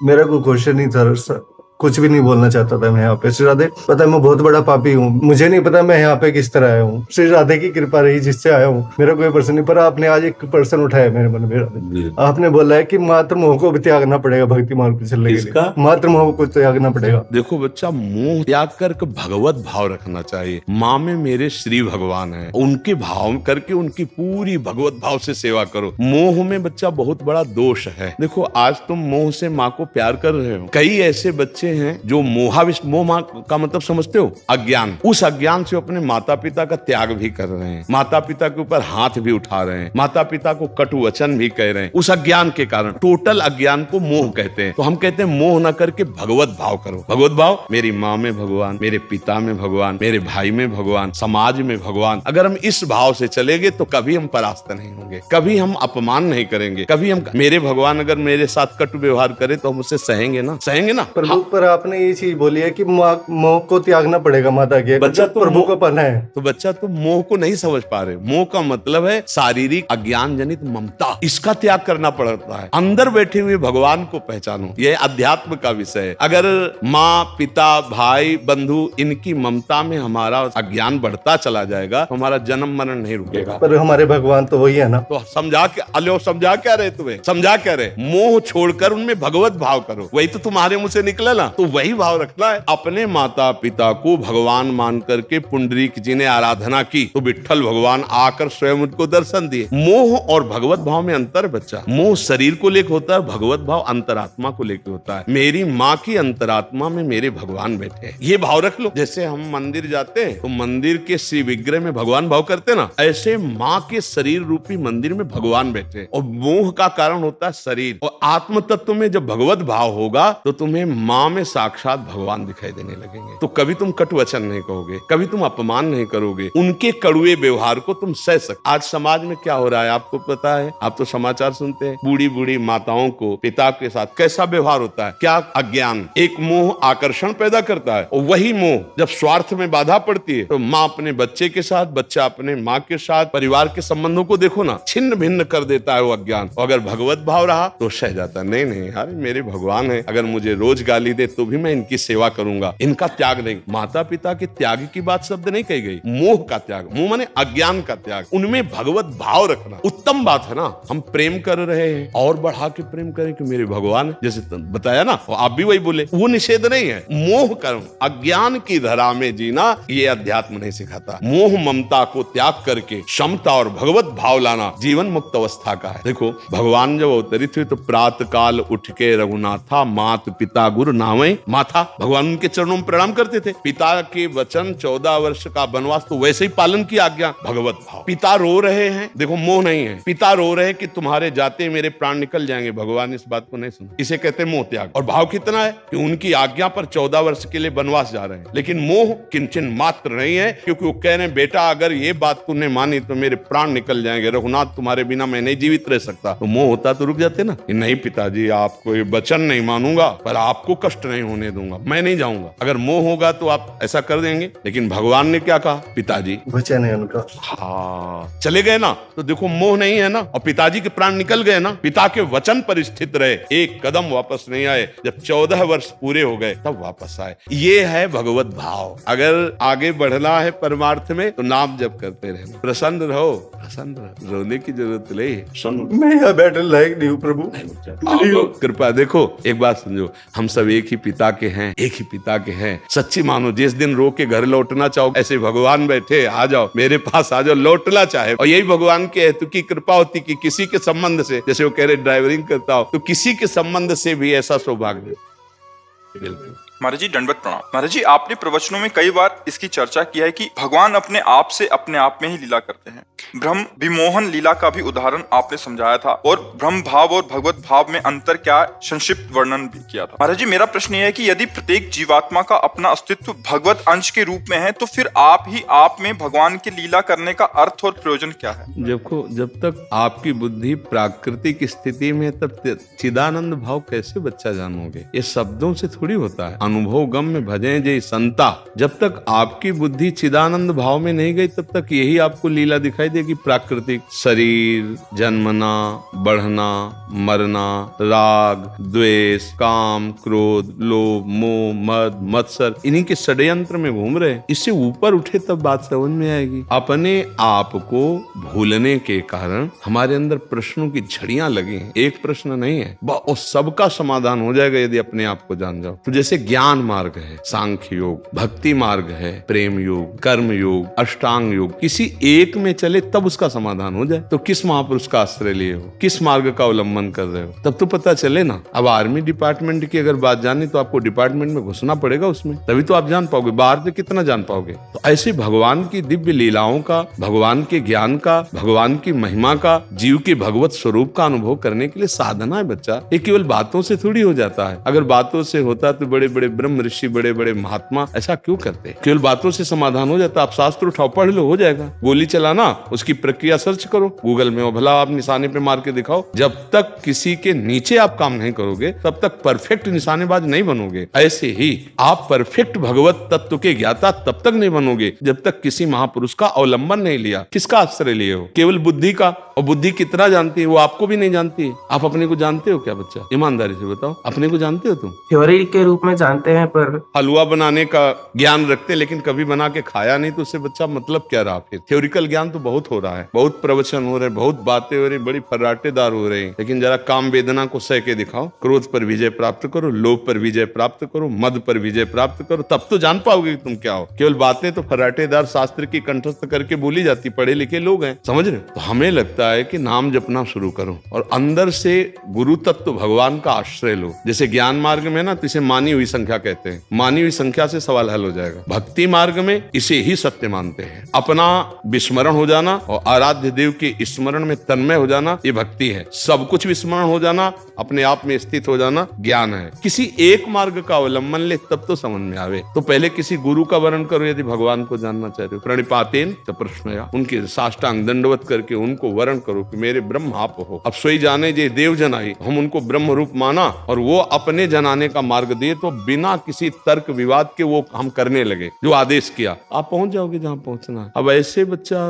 मेरा कोई क्वेश्चन नहीं था सर, कुछ भी नहीं बोलना चाहता था मैं यहाँ पे। श्री राधे, पता है मैं बहुत बड़ा पापी हूँ, मुझे नहीं पता मैं यहाँ पे किस तरह आया हूँ। श्री राधे की कृपा रही जिससे आया हूँ, मेरा कोई पर्सन नहीं। पर आपने आज एक पर्सन उठाया मेरे मन में राधे। आपने बोला है कि मात्र मोह को भी त्यागना पड़ेगा भक्ति मार्ग पे चलने के लिए, मात्र मोह को त्यागना पड़ेगा। देखो बच्चा, मोह त्याग करके भगवत भाव रखना चाहिए। माँ में मेरे श्री भगवान है, उनके भाव करके उनकी पूरी भगवत भाव से सेवा करो। मोह में बच्चा बहुत बड़ा दोष है। देखो आज तुम मोह से माँ को प्यार कर रहे हो, कई ऐसे बच्चे हैं जो मोह का मतलब समझते हो, अज्ञान। उस अज्ञान से अपने माता पिता का त्याग भी कर रहे हैं, माता पिता के ऊपर हाथ भी उठा रहे हैं, माता पिता को कटु वचन भी कह रहे हैं, उस अज्ञान के कारण। टोटल अज्ञान को मोह कहते हैं। तो हम कहते हैं मोह न करके भगवत भाव करो। भगवत भाव, मेरी माँ में भगवान, मेरे पिता में भगवान, मेरे भाई में भगवान, समाज में भगवान। अगर हम इस भाव से चलेंगे तो कभी हम परास्त नहीं होंगे, कभी हम अपमान नहीं करेंगे, कभी हम मेरे भगवान अगर मेरे साथ कटु व्यवहार करे तो हम उससे सहेंगे ना, सहेंगे ना। पर आपने ये चीज बोली है कि मोह को त्यागना पड़ेगा माता के, बच्चा तो प्रभु को पाना है। तो बच्चा तो मोह को नहीं समझ पा रहे। मोह का मतलब है शारीरिक अज्ञान जनित ममता, इसका त्याग करना पड़ता है। अंदर बैठे हुए भगवान को पहचानो, यह अध्यात्म का विषय है। अगर माँ पिता भाई बंधु इनकी ममता में हमारा अज्ञान बढ़ता चला जाएगा तो हमारा जन्म मरण नहीं रुकेगा। पर हमारे भगवान तो वही है ना। तो समझा क्या रहे तुम्हें, समझा क्या रहे? मोह छोड़कर उनमें भगवत भाव करो, वही तो तुम्हारे मुंह से निकले ना, तो वही भाव रखना है। अपने माता पिता को भगवान मान करके पुंडरीक जी ने आराधना की तो विट्ठल भगवान आकर स्वयं उनको दर्शन दिए। मोह और भगवत भाव में अंतर बच्चा। मोह शरीर को लेकर होता है, भगवत भाव अंतरात्मा को लेकर होता है। मेरी माँ की अंतरात्मा में मेरे भगवान बैठे हैं, ये भाव रख लो। जैसे हम मंदिर जाते हैं तो मंदिर के श्री विग्रह में भगवान भाव करते ना, ऐसे माँ के शरीर रूपी मंदिर में भगवान बैठे। और मोह का कारण होता है शरीर, और आत्म तत्व में जब भगवत भाव होगा तो तुम्हें माँ में साक्षात भगवान दिखाई देने लगेंगे। तो कभी तुम कटु वचन नहीं कहोगे, कभी तुम अपमान नहीं करोगे, उनके कड़ुए व्यवहार को तुम सह सकते। आज समाज में क्या हो रहा है आपको पता है? आप तो समाचार सुनते हैं, बूढ़ी बूढ़ी माताओं को पिता के साथ कैसा व्यवहार होता है। क्या अज्ञान, एक मोह आकर्षण पैदा करता है, और वही मोह जब स्वार्थ में बाधा पड़ती है तो माँ अपने बच्चे के साथ, बच्चा अपने माँ के साथ, परिवार के संबंधों को देखो ना, छिन्न भिन्न कर देता है वो अज्ञान। और अगर भगवत भाव रहा तो सह जाता। नहीं नहीं यार, मेरे भगवान है, अगर मुझे रोज गाली दे तो भी मैं इनकी सेवा करूंगा, इनका त्याग नहीं। माता पिता के त्याग की बात शब्द नहीं कही गई, मोह का त्याग। मोह माने अज्ञान का त्याग, उनमें भगवत भाव रखना उत्तम बात है ना। हम प्रेम कर रहे हैं और बढ़ा के प्रेम करें कि मेरे भगवान, जैसे बताया ना, आप भी वही बोले, वो निषेध नहीं है। मोह कर्म अज्ञान की धरा में जीना ये अध्यात्म नहीं सिखाता। मोह ममता को त्याग करके समता और भगवत भाव लाना जीवन मुक्त अवस्था का है। देखो भगवान जब अवतरित हुए तो प्रातः काल उठ के रघुनाथा मात पिता गुरु नामे माथा, भगवान उनके चरणों में प्रणाम करते थे। पिता के वचन 14 वर्ष का वनवास तो वैसे ही पालन की आज्ञा, भगवत भाव। पिता रो रहे हैं, देखो मोह नहीं है, पिता रो रहे हैं कि तुम्हारे जाते मेरे प्राण निकल जाएंगे, भगवान इस बात को नहीं सुना, इसे कहते मोह त्याग। और भाव कितना है कि उनकी आज्ञा पर 14 वर्ष के लिए वनवास जा रहे हैं, लेकिन मोह किंचन मात्र नहीं है, क्योंकि वो कह रहे हैं बेटा अगर ये बात तूने मानी तो मेरे प्राण निकल जाएंगे, रघुनाथ तुम्हारे बिना मैं नहीं जीवित रह सकता। तो मोह होता तो रुक जाते ना, नहीं पिताजी आपको ये वचन नहीं मानूंगा, पर आपको कष्ट नहीं होने दूंगा, मैं नहीं जाऊंगा। अगर मोह होगा तो आप ऐसा कर देंगे, लेकिन भगवान ने क्या कहा, पिताजी वचन है उनका, हाँ चले गए ना, तो देखो मोह नहीं है ना, और पिताजी के प्राण निकल गए ना, पिता के वचन पर स्थित रहे, एक कदम वापस नहीं आए। जब 14 वर्ष पूरे हो गए तब वापस आए। ये है भगवत भाव। अगर आगे बढ़ना है परमार्थ में तो नाम जप करते रहना, प्रसन्न रहो, प्रसन्न रहो, रोने की जरूरत नहीं। मैं यहाँ बैठने लायक नहीं हूँ प्रभु, कृपा। देखो एक बात समझो, हम सब एक ही पिता के हैं, एक ही पिता के हैं। सच्ची मानो, जिस दिन रो के घर लौटना चाहो, ऐसे भगवान बैठे, आ जाओ मेरे पास, आ जाओ, लौटना चाहे। और यही भगवान के हेतु की कृपा होती कि किसी के संबंध से, जैसे वो कह रहे ड्राइवरिंग करता हो तो किसी के संबंध से भी ऐसा सौभाग्य। बिल्कुल महाराज जी दंडवत प्रणाम। महाराज जी आपने प्रवचनों में कई बार इसकी चर्चा की है कि भगवान अपने आप से अपने आप में ही लीला करते हैं। ब्रह्म विमोहन लीला का भी उदाहरण आपने समझाया था, और ब्रह्म भाव और भगवत भाव में अंतर क्या संक्षिप्त वर्णन भी किया था। महाराज जी मेरा प्रश्न यह है कि यदि प्रत्येक जीवात्मा का अपना अस्तित्व भगवत अंश के रूप में है तो फिर आप ही आप में भगवान की लीला करने का अर्थ और प्रयोजन क्या है? देखो जब तक आपकी बुद्धि प्राकृतिक स्थिति में, तब चिदानंद भाव कैसे बच्चा जानोगे? ये शब्दों से थोड़ी होता है, अनुभव गम में भजें जय संता। जब तक आपकी बुद्धि चिदानंद भाव में नहीं गई तब तक यही आपको लीला दिखाई देगी। प्राकृतिक शरीर, जन्मना, बढ़ना, मरना, राग, द्वेष, काम, क्रोध, लोभ, मोह, मद, मत्सर, इन्हीं के षड्यंत्र में घूम रहे हैं। इससे ऊपर उठे तब बात समझ में आएगी। अपने आप को भूलने के कारण हमारे अंदर प्रश्नों की झड़ियां लगी हैं। एक प्रश्न नहीं है, और सबका समाधान हो जाएगा यदि अपने आप को जान जाओ। तो जैसे ज्ञान मार्ग है, सांख्य योग, भक्ति मार्ग है, प्रेम योग, कर्म योग, अष्टांग योग, किसी एक में चले तब उसका समाधान हो जाए। तो किस महापुरुष का आश्रय लिए हो, किस मार्ग का अवलंबन कर रहे हो, तब तो पता चले ना। अब आर्मी डिपार्टमेंट की अगर बात जानी तो आपको डिपार्टमेंट में घुसना पड़ेगा, उसमें तभी तो आप जान पाओगे, बाहर से कितना जान पाओगे। तो ऐसे भगवान की दिव्य लीलाओं का, भगवान के ज्ञान का, भगवान की महिमा का, जीव के भगवत स्वरूप का अनुभव करने के लिए साधना है बच्चा। ये केवल बातों से थोड़ी हो जाता है। अगर बातों से होता तो बड़े बड़े ब्रह्म ऋषि, बड़े बड़े महात्मा ऐसा क्यों करते? केवल बातों से समाधान हो जाता। आप शास्त्र उठाओ, पढ़ लो, हो जाएगा। गोली चलाना, उसकी प्रक्रिया सर्च करो गूगल में, और भला आप निशाने पे मार के दिखाओ। जब तक किसी के नीचे आप काम नहीं करोगे तब तक परफेक्ट निशानेबाज नहीं बनोगे। ऐसे ही आप परफेक्ट भगवत तत्व के ज्ञाता तब तक नहीं बनोगे जब तक किसी महापुरुष का अवलंबन नहीं लिया। किसका आश्रय लिए हो? केवल बुद्धि का। और बुद्धि कितना जानती है वो आपको भी नहीं जानती है। आप अपने को जानते हो क्या बच्चा? ईमानदारी से बताओ, अपने को जानते हो तुम? थ्योरी के रूप में जानते हैं, पर हलवा बनाने का ज्ञान रखते लेकिन कभी बना के खाया नहीं, तो उससे बच्चा मतलब क्या रहा? फिर थ्योरिकल ज्ञान तो बहुत हो रहा है, बहुत प्रवचन हो रहे, बहुत बातें हो रही, बड़ी फर्राटेदार हो रही, लेकिन जरा काम वेदना को सह के दिखाओ। क्रोध पर विजय प्राप्त करो, लोभ पर विजय प्राप्त करो, मद पर विजय प्राप्त करो, तब तो जान पाओगे कि तुम क्या हो। केवल बातें तो फर्राटेदार शास्त्र की कंठस्थ करके बोली जाती, पढ़े लिखे लोग हैं, समझ रहे हो? तो हमें लगता है कि नाम जपना शुरू करो और अंदर से गुरु तत्व भगवान का आश्रय लो। जैसे ज्ञान मार्ग में ना, तो इसे मानी हुई संख्या कहते हैं। मानी हुई संख्या से सवाल हल हो जाएगा। भक्ति मार्ग में इसे ही सत्य मानते हैं। अपना विस्मरण हो जाना और आराध्य देव के स्मरण में तन्मय हो जाना, ये भक्ति है। सब कुछ विस्मरण हो जाना, अपने आप में स्थित हो जाना, ज्ञान है। किसी एक मार्ग का अवलंबन ले तब तो समझ में आवे। तो पहले किसी गुरु का वर्ण करो यदि भगवान को जानना चाहते हो। प्रणिपातेन च प्रश्नया, उनके साष्टांग दंडवत करके उनको वर्ण करो कि मेरे ब्रह्म आप हो। अब सोई जाने जे देव जनाई, हम उनको ब्रह्म रूप माना और वो अपने जनाने का मार्ग दिए, तो बिना किसी तर्क विवाद के वो हम करने लगे जो आदेश किया, आप पहुंच जाओगे जहां पहुंचना है। अब ऐसे बच्चा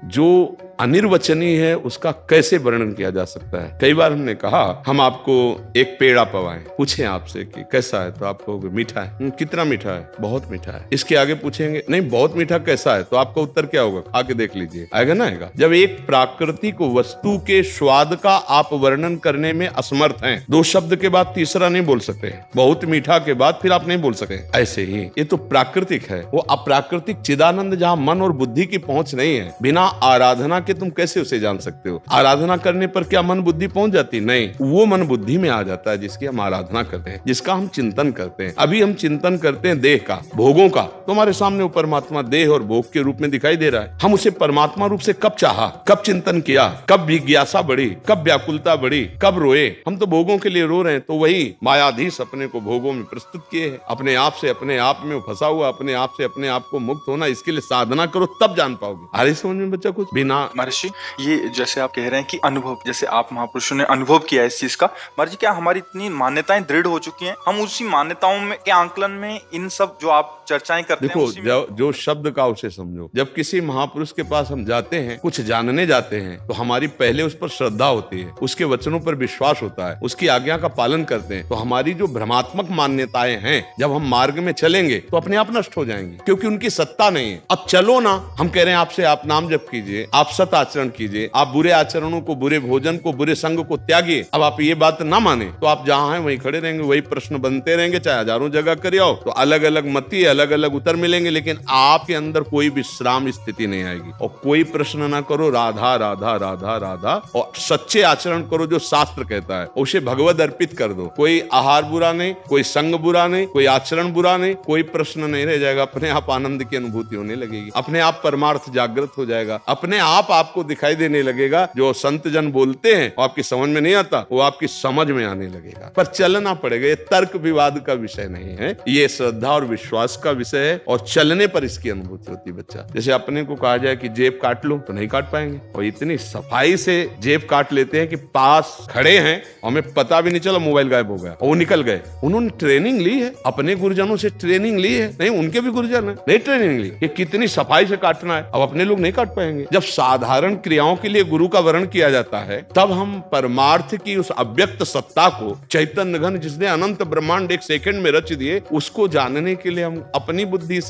जो अनिर्वचनीय है उसका कैसे वर्णन किया जा सकता है? कई बार हमने कहा हम आपको एक पेड़ा पवाएं, पूछें आपसे कि कैसा है, तो आप कहोगे मीठा है। कितना मीठा है? बहुत मीठा है। इसके आगे पूछेंगे नहीं बहुत मीठा कैसा है, तो आपका उत्तर क्या होगा? खा के देख लीजिए, आएगा ना आएगा। जब एक प्राकृतिक वस्तु के स्वाद का आप वर्णन करने में असमर्थ हैं, दो शब्द के बाद तीसरा नहीं बोल सकते, बहुत मीठा के बाद फिर आप नहीं बोल सके। ऐसे ही ये तो प्राकृतिक है। वो अप्राकृतिक चिदानंद जहां मन और बुद्धि की पहुंच नहीं है, बिना आराधना के तुम कैसे उसे जान सकते हो? आराधना करने पर क्या मन बुद्धि पहुंच जाती? नहीं, वो मन बुद्धि में आ जाता है जिसकी हम आराधना करते हैं, जिसका हम चिंतन करते हैं। अभी हम चिंतन करते हैं देह का, भोगों का। तुम्हारे सामने वो परमात्मा देह और भोग के रूप में दिखाई दे रहा है। हम उसे परमात्मा रूप से कब चाहा, कब चिंतन किया, कब जिज्ञासा बढ़ी, कब व्याकुलता बढ़ी, कब रोए? हम तो भोगों के लिए रो रहे हैं। तो वही मायाधीश अपने को भोगों में प्रस्तुत किए हैं। अपने आप से अपने आप में फंसा हुआ, अपने आप से अपने आप को मुक्त होना, इसके लिए साधना करो तब जान पाओगे। आ रही समझ में बच्चा कुछ? बिना महर्षि, ये जैसे आप कह रहे हैं कि अनुभव, जैसे आप महापुरुषों ने अनुभव किया है इस चीज का, महर्षि क्या हमारी इतनी मान्यताएं दृढ़ हो चुकी हैं, हम उसी मान्यताओं में के आंकलन में इन सब जो आप चर्चाएं करते हैं देखो, जो शब्द का उसे समझो। जब किसी महापुरुष के पास हम जाते हैं, कुछ जानने जाते हैं, तो हमारी पहले उस पर श्रद्धा होती है, उसके वचनों पर विश्वास होता है, उसकी आज्ञा का पालन करते हैं। तो हमारी जो भ्रमात्मक मान्यताएं हैं, जब हम मार्ग में चलेंगे तो अपने आप नष्ट हो जाएंगी, क्योंकि उनकी सत्ता नहीं है। अब चलो ना, हम कह रहे हैं आपसे, आप नाम जप कीजिए, आप सत आचरण कीजिए, आप बुरे आचरणों को, बुरे भोजन को, बुरे संग को त्यागिए। अब आप ये बात ना माने तो आप जहां हैं वहीं खड़े रहेंगे, वही प्रश्न बनते रहेंगे, चाहे हजारों जगह कर आओ। तो अलग अलग मती, अलग अलग उत्तर मिलेंगे, लेकिन आपके अंदर कोई विश्राम स्थिति नहीं आएगी। और कोई प्रश्न ना करो, राधा राधा राधा राधा, और सच्चे आचरण करो जो शास्त्र कहता है, उसे भगवद अर्पित कर दो। कोई आहार बुरा नहीं, कोई संग बुरा नहीं, कोई आचरण बुरा नहीं, कोई प्रश्न नहीं रह जाएगा। अपने आप आनंद की अनुभूति होने लगेगी, अपने आप परमार्थ जागृत हो जाएगा, अपने आप आपको दिखाई देने लगेगा। जो संत जन बोलते हैं आपकी समझ में नहीं आता, वो आपकी समझ में आने लगेगा। पर चलना पड़ेगा। ये तर्क विवाद का विषय नहीं है, ये श्रद्धा और विश्वास का विषय है और चलने पर इसकी अनुभूति होती है बच्चा। जैसे अपने को कहा जाए कि जेब काट लो तो नहीं काट पाएंगे, और इतनी सफाई से जेब काट लेते हैं कि पास खड़े हैं और हमें पता भी नहीं चला मोबाइल गायब हो गया और वो निकल गए। उन्होंने ट्रेनिंग ली है, अपने गुरुजनों से ट्रेनिंग ली है, नहीं उनके भी गुरुजन है, नहीं ट्रेनिंग ली कि कितनी सफाई से काटना है। अब अपने लोग नहीं काट पाएंगे। जब साधारण क्रियाओं के लिए गुरु का वर्ण किया जाता है तब हम परमार्थ की उस अव्यक्त सत्ता को, चैतन्य घन जिसने अनंत ब्रह्मांड एक सेकंड में रच दिए, उसको जानने के लिए हम अपनी बुद्धि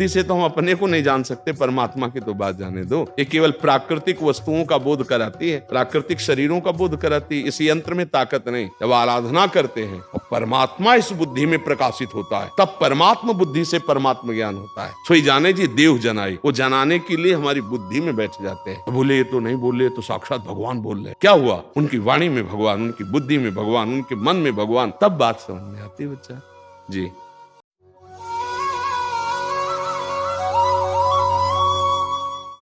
से तो हम अपने को नहीं जान सकते, परमात्मा की तो बात जाने दो। ये केवल प्राकृतिक वस्तुओं का बोध कराती है, प्राकृतिक शरीरों का बोध कराती है। इस यंत्र में ताकत नहीं। जब आराधना करते हैं और परमात्मा इस बुद्धि में प्रकाशित होता है तब परमात्मा बुद्धि से परमात्मा ज्ञान होता है। सोई जाने जी देव जनाई, वो जनाने के लिए हमारी बुद्धि में बैठ जाते हैं। बोले तो नहीं बोले तो साक्षात भगवान बोल रहे, क्या हुआ? उनकी वाणी में भगवान, उनकी बुद्धि में भगवान, उनके मन में भगवान, तब बात समझ में आती है बच्चा जी।